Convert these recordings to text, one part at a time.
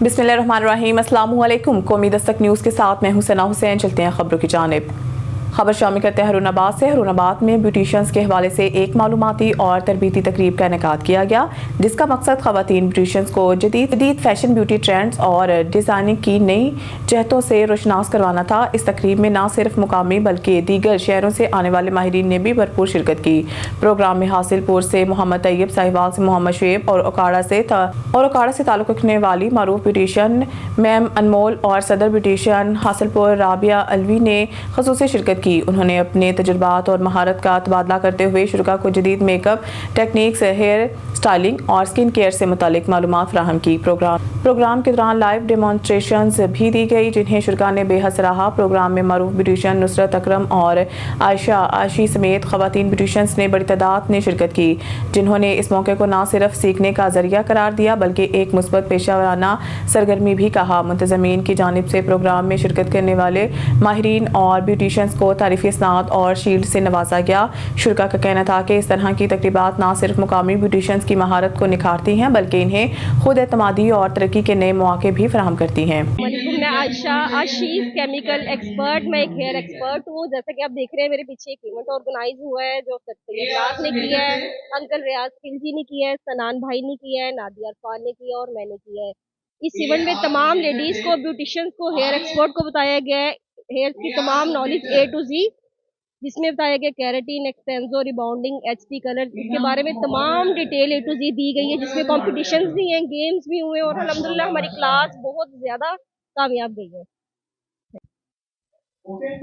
बिस्मिल्लाहिर्रहमानिर्रहीम। अस्सलाम वालेकुम। कौमी दस्तक न्यूज़ के साथ मैं हूं सना हुसैन। चलते हैं खबरों की जानिब। खबर शामिल करते हैं हरून-आबाद से। हरून-आबाद में ब्यूटिशियंस के हवाले से एक मालूमाती और तरबीती तकरीब का इनेकाद किया गया, जिसका मकसद खवातीन ब्यूटिशियंस को जदीद फैशन, ब्यूटी ट्रेंड्स और डिज़ाइनिंग की नई जहतों से रोशनास करवाना था। इस तकरीब में न सिर्फ मुकामी बल्कि दीगर शहरों से आने वाले माहिरीन ने भी भरपूर शिरकत की। प्रोग्राम में हासिलपुर से मोहम्मद तैयब, साहिवाल से मोहम्मद शुएब और ओकाड़ा से ताल्लुक़ रखने वाली मारूफ ब्यूटिशियन मैम अनमोल और सदर ब्यूटिशियन हासिलपुर राबिया अलवी ने ख़ुसूसी शिरकत की। उन्होंने अपने तजुर्बात और महारत का तबादला करते हुए शुरा को जदीद मेकअप टेक्निक्स, हेयर स्टाइलिंग और स्किन केयर से मुतालिक मालूमात फराहम की। प्रोग्राम के दौरान लाइव डेमोन्स्ट्रेशंस भी दी गई, जिन्हें शुरा ने बेहद सराहा। प्रोग्राम में मारूफ ब्यूटिशियन नुसरत अकरम और आयशा आशी समेत खवातीन ब्यूटिशियंस ने बड़ी तादाद में शिरकत की, जिन्होंने इस मौके को न सिर्फ सीखने का जरिया करार दिया बल्कि एक मुस्बत पेशा वराना सरगर्मी भी कहा। मुंतज़मीन की जानिब से प्रोग्राम में शिरकत करने वाले माहिरीन और ब्यूटिशियंस को तारीफ़ी इसनाद और शील्ड से नवाजा गया। शुरा का कहना था कि इस तरह की तकरीबात न सिर्फ मुकामी ब्यूटिशियंस की महारत को निखारती हैं बल्कि इन्हें खुद एतमादी और तरक्की के नए मौके भी फराहम करती हैं। मैं आयशा आशीफ, केमिकल एक्सपर्ट, मैं एक हेयर एक्सपर्ट हूँ। जैसा कि आप देख रहे हैं मेरे पीछे एक इवेंट ऑर्गेनाइज हुआ है जो सैयद ने किया है, अंकल रियाज खिलजी ने किया है, सनान भाई ने किया है, नादिया अरफान ने किया और मैंने किया है। इस इवेंट में तमाम लेडीज को, ब्यूटिशियंस को, हेयर एक्सपर्ट को बताया गया है हेयर की तमाम नॉलेज A to Z, जिसमें बताया गया केराटिन, एक्सटेंजो, रिबाउंडिंग, HD कलर, इसके बारे में तमाम डिटेल A to Z दी गई है, जिसमें कॉम्पिटिशन्स भी हैं, गेम्स भी हुए और अल्हम्दुलिल्लाह हमारी क्लास बहुत ज़्यादा कामयाब गई है।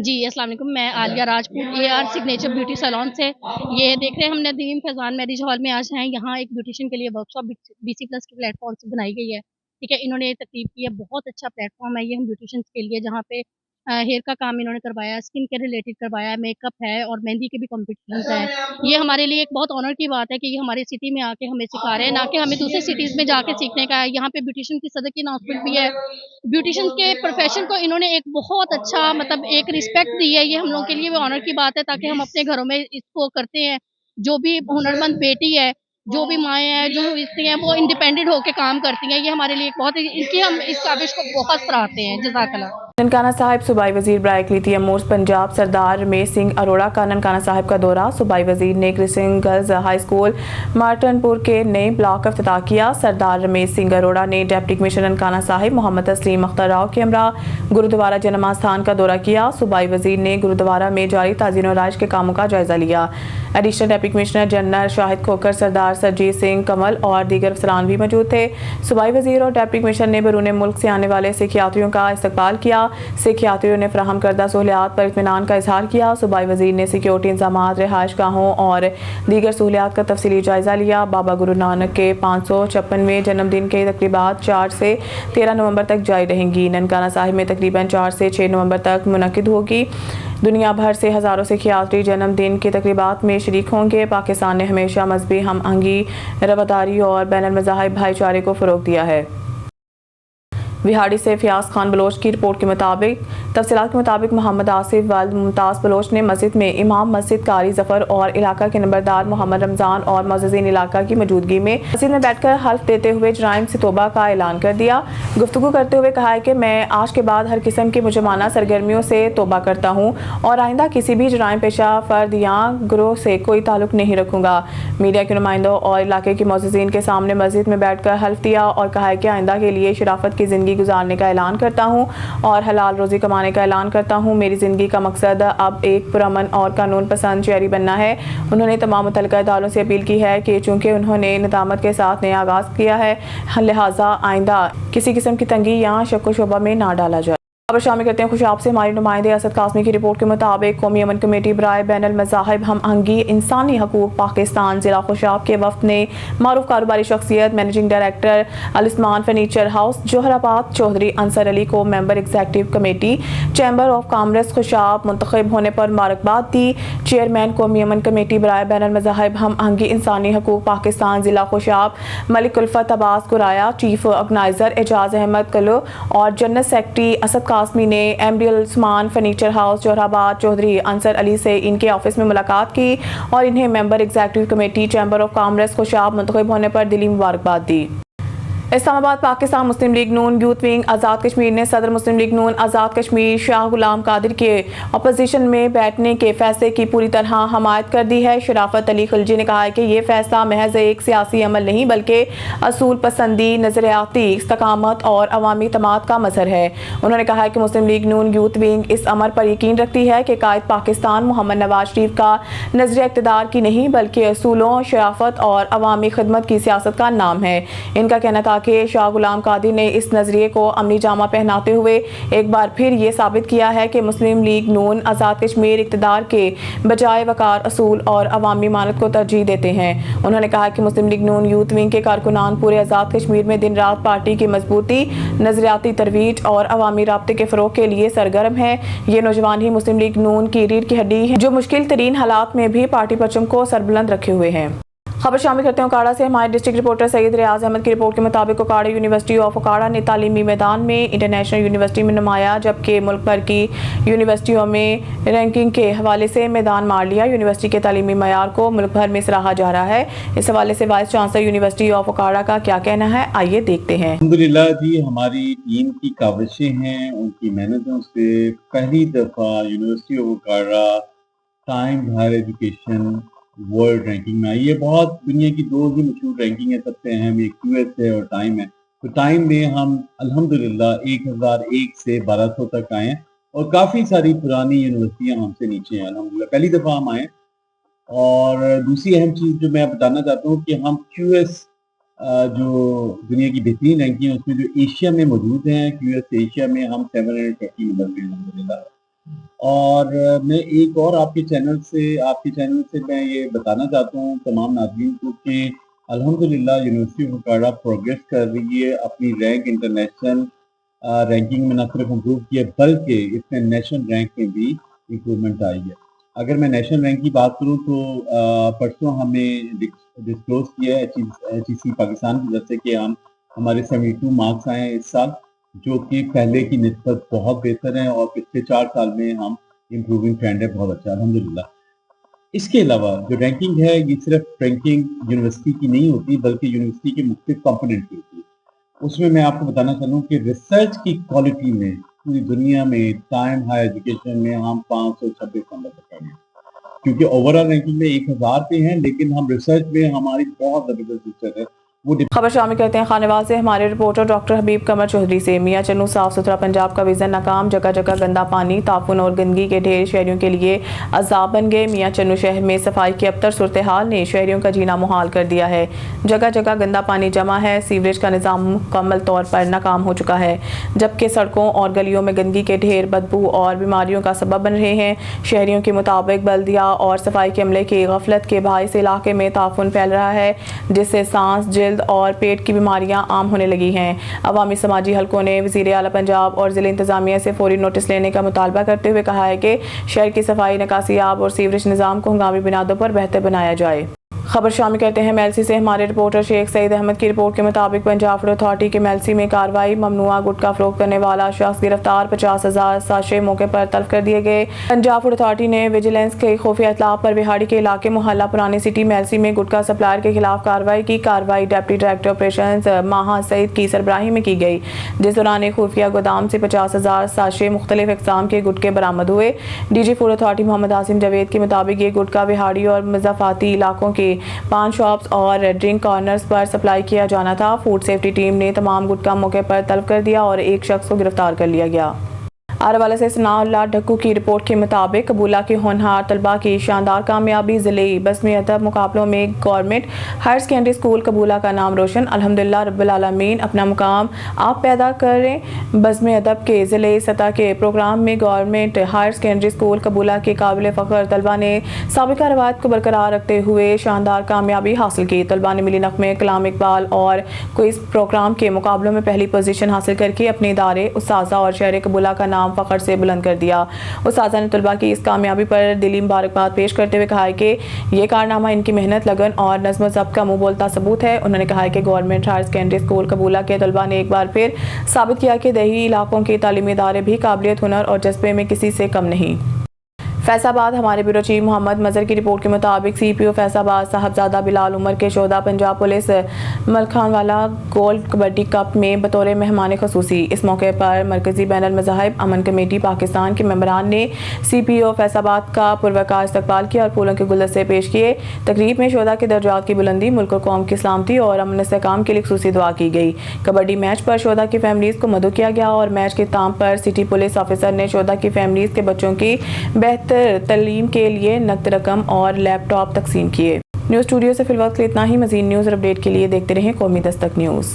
जी अस्सलाम वालेकुम। मैं Aliya Rajput AR signature beauty salon से ये देख रहे हैं। हमने नदीम फैजान मैरिज हॉल में आज हैं। यहाँ एक ब्यूटिशियन के लिए वर्कशॉप BC+ के प्लेटफॉर्म से बनाई गई है। ठीक है, इन्होंने तकरीब की है, बहुत अच्छा प्लेटफॉर्म है ये हम ब्यूटिशियंस के लिए, जहाँ पे हेयर का काम इन्होंने करवाया, स्किन के रिलेटेड करवाया, मेकअप है और मेहंदी के भी कॉम्पिटिशन्स है। ये हमारे लिए एक बहुत ऑनर की बात है कि ये हमारे सिटी में आके हमें सिखा रहे हैं, ना कि हमें दूसरे सिटीज़ में जाके सीखने का है। यहाँ पे ब्यूटिशियन की सदर की अनाउंसमेंट भी है। ब्यूटिशियन के प्रोफेशन को इन्होंने एक बहुत अच्छा एक रिस्पेक्ट दी है। ये हम लोगों के लिए भी ऑनर की बात है, ताकि हम अपने घरों में इसको करते हैं। जो भी हुनरमंद बेटी है, जो भी माएँ हैं, जो इसलिए हैं, वो इंडिपेंडेंट होकर काम करती हैं। ये हमारे लिए बहुत इनकी हम इस काबिश को बहुत सराहते हैं। जज़ाकल्लाह। ननकाना साहिब सूबाई वजीर बराए इक़लियती अमूर पंजाब सरदार रमेश सिंह अरोड़ा का ननकाना साहिब का दौरा। सूबाई वजीर ने क्रिस्टियन गर्ल्स हाई स्कूल मार्टनपुर के नए ब्लॉक का इफ्तिताह किया। सरदार रमेश सिंह अरोड़ा ने डिप्टी कमिश्नर ननकाना साहिब मोहम्मद तस्लीम अख्तर राव के हमरा गुरुद्वारा जनमा स्थान का दौरा किया। सूबाई वजीर ने गुरुद्वारा में जारी ताज़ीन और राइज के कामों का जायजा लिया। Additional deputy commissioner general Shahid Khokhar, Sardar Sarjeet Singh Kamal और दीगर अफसरान भी मौजूद थे। सूबाई वजीर और डिप्टी कमिश्नर ने बैरून मुल्क से आने वाले सिख यात्रियों का इस्तकबाल किया। सिख यात्रियों ने फराहम करदा सहूलियात पर इत्मीनान का इजहार किया। सूबाई वजीर ने सिक्योरिटी इंतजामात, रिहाइश गाहों और दीगर सहूलियात का तफसीली जायजा लिया। बाबा गुरु नानक के 556वें जन्मदिन के तकरीबात 4 से 13 नवंबर तक जारी रहेंगी। ननकाना साहिब में तकरीबन 4 से 6 नवंबर तक मुनक्किद होगी। दुनिया भर से हज़ारों सिख यात्री जन्मदिन की तकरीबात में शरीक होंगे। पाकिस्तान ने हमेशा मजहबी हम आहंगी, रवादारी और बैनुल मज़ाहिब भाईचारे को फ़रोग़ दिया है। विहाड़ी से फयाज खान बलोच की रिपोर्ट के मुताबिक मोहम्मद आसिफ वालिद मुमताज़ बलोच ने मस्जिद में इमाम मस्जिद कारी जफर और इलाका के नंबरदार मोहम्मद रमज़ान और मुअज़्ज़िज़ीन इलाका की मौजूदगी में मस्जिद में बैठकर हल्फ देते हुए जराइम से तौबा का ऐलान कर दिया। गुफ्तगू करते हुए कहा है कि मैं आज के बाद हर किस्म की मुजरमाना सरगर्मियों से तौबा करता हूँ और आइंदा किसी भी जराइम पेशा फर्द या ग्रोह से कोई ताल्लुक नहीं रखूँगा। मीडिया के नुमाइंदों और इलाके के मुअज़्ज़िज़ीन के सामने मस्जिद में बैठकर हल्फ दिया और कहा है कि आइंदा के लिए शराफत की ज़िंदगी गुजारने का ऐलान करता हूँ और हलाल रोज़ी कमाने का ऐलान करता हूँ। मेरी ज़िंदगी का मकसद अब एक पुरअमन और कानून पसंद शहरी बनना है। उन्होंने तमाम मुतल्लिका इदारों से अपील की है कि चूँकि उन्होंने निदामत के साथ नया आगाज़ किया है, लिहाजा आइंदा किसी किस्म की तंगी या शक व शुबा में ना डाला जाए। खबर शामिल करते हैं खुशाब से। हमारे नुमाइंदे असद कासमी की रिपोर्ट के मुताबिक कौमी अमन कमेटी बराए बैनुल मज़ाहिब हम आहंगी इंसानी हकूक़ पाकिस्तान ज़िला खुशाब के वफ़द ने मारूफ कारोबारी शख्सियत managing director Al-Usman furniture house Jauharabad Chaudhry Ansar Ali को member executive committee chamber of commerce Khushab मुंतखब होने पर मुबारकबाद दी। चेयरमैन कौमी अमन कमेटी बराए बैनुल मज़ाहिब हम आहंगी इंसानी हकूक़ पाकिस्तान ज़िला खुशाब मलिक उल्फत अब्बास कुराया, चीफ ऑर्गेनाइज़र एजाज अहमद कलो और जनरल सेक्रेटरी असद कासमी ने MD Al-Usman furniture house Jauharabad Chaudhry Ansar Ali से इनके ऑफिस में मुलाकात की और इन्हें member executive committee chamber of commerce Khushab मुंतखब होने पर दिली मुबारकबाद दी। इस्लामाबाद पाकिस्तान मुस्लिम लीग नून यूथ विंग आज़ाद कश्मीर ने सदर मुस्लिम लीग नून आज़ाद कश्मीर शाह गुलाम कादिर के अपोजिशन में बैठने के फैसले की पूरी तरह हमायत कर दी है। शराफत अली खिलजी ने कहा है कि ये फैसला महज एक सियासी अमल नहीं बल्कि असूल पसंदी, नजरियाती इस्तकामत और अवामी तमाद का मजहर है। उन्होंने कहा है कि मुस्लिम लीग नून यूथ विंग इस अमर पर यकीन रखती है कि कायद पाकिस्तान मोहम्मद नवाज शरीफ का नजरिया इक़्तिदार की नहीं बल्कि असूलों, शराफत और अवामी खिदमत की सियासत का नाम है। इनका कहना था कि शाह गुलाम कादिर ने इस नजरिए को अमली जामा पहनाते हुए एक बार फिर ये साबित किया है कि मुस्लिम लीग नून आज़ाद कश्मीर इक़्तिदार के बजाय वकार, असूल और अवामी मानत को तरजीह देते हैं। उन्होंने कहा कि मुस्लिम लीग नून यूथ विंग के कारकुनान पूरे आज़ाद कश्मीर में दिन रात पार्टी की मजबूती, नजरियाती तरवीज और अवामी राब्ते के फ़रोग़ के लिए सरगर्म है। ये नौजवान ही मुस्लिम लीग नून की रीढ़ की हड्डी है जो मुश्किल तरीन हालात में भी पार्टी परचम को सरबुलंद रखे हुए हैं। खबर शामिल करते हैं ओकाड़ा से। हमारे डिस्ट्रिक्ट रिपोर्टर सैयद रियाज अहमद की रिपोर्ट के मुताबिक ओकाड़ा यूनिवर्सिटी ऑफ ओकाड़ा ने तालीमी मैदान में इंटरनेशनल यूनिवर्सिटी में नुमाया, जबकि मुल्क भर की यूनिवर्सिटियों में रैंकिंग के हवाले से मैदान मार लिया। यूनिवर्सिटी के तालीमी मयार को मुल्क भर में सराहा जा रहा है। इस हवाले से vice chancellor university of Okara का क्या कहना है, आइए देखते हैं। अल्हम्दुलिल्लाह जी, हमारी टीम की काविशें हैं, उनकी मेहनतों से पहली दफ़ा university of Okara time higher education world ranking में आई है। बहुत दुनिया की दो ही मशहूर रैंकिंग है, सबसे अहम एक यूएस है और टाइम है। तो टाइम में हम अल्हम्दुलिल्लाह 1001 से 1200 तक आए हैं और काफ़ी सारी पुरानी यूनिवर्सिटियां हमसे नीचे हैं। अल्हम्दुलिल्लाह पहली दफ़ा हम आए। और दूसरी अहम चीज़ जो मैं बताना चाहता हूँ कि हम क्यूएस जो दुनिया की बेहतरीन रैंकिंग है उसमें जो एशिया में मौजूद हैं, क्यूएस एशिया में हम 730 नंबर पे अल्हम्दुलिल्लाह। और मैं एक और आपके चैनल से मैं ये बताना चाहता हूँ तमाम नाज़रीन को कि अल्हम्दुलिल्लाह यूनिवर्सिटी ऑफ ओकाड़ा प्रोग्रेस कर रही है। अपनी रैंक इंटरनेशनल रैंकिंग में न सिर्फ इम्प्रूव किया बल्कि इसमें नेशनल रैंक में भी इम्प्रूवमेंट आई है। अगर मैं नेशनल रैंक की बात करूँ तो परसों हमें डिस्क्लोज किया है HEC पाकिस्तान की तरफ से कि हमारे 72 मार्क्स आए हैं इस साल, जो कि पहले की निस्बत बहुत बेहतर है और पिछले 4 साल में हम इम्प्रूविंग ट्रेंड है बहुत अच्छा अल्हम्दुलिल्लाह। इसके अलावा जो रैंकिंग है ये सिर्फ रैंकिंग यूनिवर्सिटी की नहीं होती बल्कि यूनिवर्सिटी के मुख्तलिफ कंपोनेंट की होती है। उसमें मैं आपको बताना चाहूँ कि रिसर्च की क्वालिटी में पूरी दुनिया में टाइम हायर एजुकेशन में हम 526 नंबर तक आए हैं, क्योंकि ओवरऑल रैंकिंग में 1000 पे हैं, लेकिन हम रिसर्च में हमारी बहुत ज़बरदस्त रिसर्च है। खबर शामिल करते हैं खानेवाल से। हमारे रिपोर्टर डॉक्टर हबीब कमर चौधरी से। मियां चन्नू साफ सुथरा पंजाब का विजन नाकाम, जगह जगह गंदा पानी, ताफुन और गंदगी के ढेर शहरियों के लिए अजाब बन गए। मियां चन्नू शहर में सफाई की अबतर सूरत हाल ने शहरियों का जीना मुहाल कर दिया है। जगह जगह गंदा पानी जमा है, सीवरेज का निज़ाम मुकम्मल तौर पर नाकाम हो चुका है, जबकि सड़कों और गलियों में गंदगी के ढेर बदबू और बीमारियों का सबब बन रहे हैं। शहरियों के मुताबिक बल्दिया और सफाई के अमले की गफलत के बाइस इलाके में ताफुन फैल रहा है, जिससे सांस, जल्द और पेट की बीमारियां आम होने लगी हैं। अवामी समाजी हलकों ने वज़ीर आला पंजाब और ज़िला इंतज़ामिया से फौरी नोटिस लेने का मुतालबा करते हुए कहा है कि शहर की सफाई, निकासियाब और सीवरेज निज़ाम को हंगामी बुनियादों पर बेहतर बनाया जाए। खबर शामिल करते हैं मेलसी से। हमारे रिपोर्टर शेख सईद अहमद की रिपोर्ट के मुताबिक पंजाब फूड अथॉरिटी के मेलसी में कार्रवाई, ममनुआ गुटखा फरोख्त करने वाला शख्स गिरफ्तार, 50,000 साशे मौके पर तलब कर दिए गए। पंजाब फूड अथॉरिटी ने विजिलेंस के खुफिया इत्तला पर विहाड़ी के इलाके मोहल्ला पुरानी सिटी मेलसी में गुटखा सप्लायर के खिलाफ कार्रवाई की। कार्रवाई डिप्टी डायरेक्टर ऑपरेशंस माहा सईद की सरबराही में की गई, जिस दौरान एक खुफिया गोदाम से 50,000 साशे मुख्तलिफ इकसाम के गुटके बरामद हुए। DG food authority Mohammad Asim Javed के मुताबिक ये गुटखा विहाड़ी और मुज़ाफ़ाती इलाकों के 5 शॉप्स और ड्रिंक कॉर्नर्स पर सप्लाई किया जाना था। फूड सेफ्टी टीम ने तमाम गुटखा मौके पर तलब कर दिया और एक शख्स को गिरफ्तार कर लिया गया। आरवाला से सनाउल्लाह ढक्कू की रिपोर्ट के मुताबिक कबूला के होनहार तलबा की शानदार कामयाबी, ज़िले बज़्म अदब मुकाबलों में गवर्नमेंट हायर सेकेंडरी स्कूल कबूला का नाम रोशन। अल्हम्दुलिल्लाह रब्बिल आलमीन अपना मुकाम आप पैदा करें। बज़्म अदब के ज़िले सतह के प्रोग्राम में गवर्नमेंट हायर सेकेंडरी स्कूल कबूला के काबिल फ़ख्र तलबा ने साबिका रवायत को बरकरार रखते हुए शानदार कामयाबी हासिल की। तलबा ने मिली नग़मे, कलाम इकबाल और क्विज़ प्रोग्राम के मुकाबलों में पहली पोजीशन हासिल करके अपने इदारे, उस्ताज़ा और शहर कबूला का नाम फ़ख्र से बुलंद कर दिया। उस्ताज़ा ने तलबा की इस कामयाबी पर दिली मुबारकबाद पेश करते हुए कहा है कि ये कारनामा इनकी मेहनत, लगन और नज़्म ज़ब्त का मुँह बोलता सबूत है। उन्होंने कहा है कि गवर्नमेंट हायर सेकेंडरी स्कूल कबूला के तलबा ने एक बार फिर साबित किया कि देही इलाकों के तालीमी इदारे भी काबिलियत, हुनर और जज्बे में किसी से कम नहीं। फैसलाबाद हमारे ब्यूरो चीफ मोहम्मद मजहर की रिपोर्ट के मुताबिक CPO फैसलाबाद साहबजादा बिलाल उमर के शोधा Punjab police Malkhanwala gold kabaddi cup में बतौर मेहमान खसूसी। इस मौके पर मरकजी बैनुल मज़ाहिब अमन कमेटी पाकिस्तान के मेंबरान ने CPO फैसलाबाद का पुरवकार इस्तकबाल किया और फूलों के गुलदस्ते पेश किए। तकरीब में शोधा के दर्जात की बुलंदी, मुल्क और कौम की सलामती और अमन इस्तेहकाम के लिए खुसूसी दुआ की गई। कबड्डी मैच पर शोधा की फैमिलीज़ को मदऊ किया गया और मैच के ताम पर सिटी पुलिस ऑफिसर ने शोधा की फैमिलीज़ के बच्चों की बेहतर तालीम के लिए नकद रकम और लैपटॉप तकसीम किए। न्यूज़ स्टूडियो से फिलहाल इतना ही। मज़ीद न्यूज़ और अपडेट के लिए देखते रहें कौमी दस्तक न्यूज़।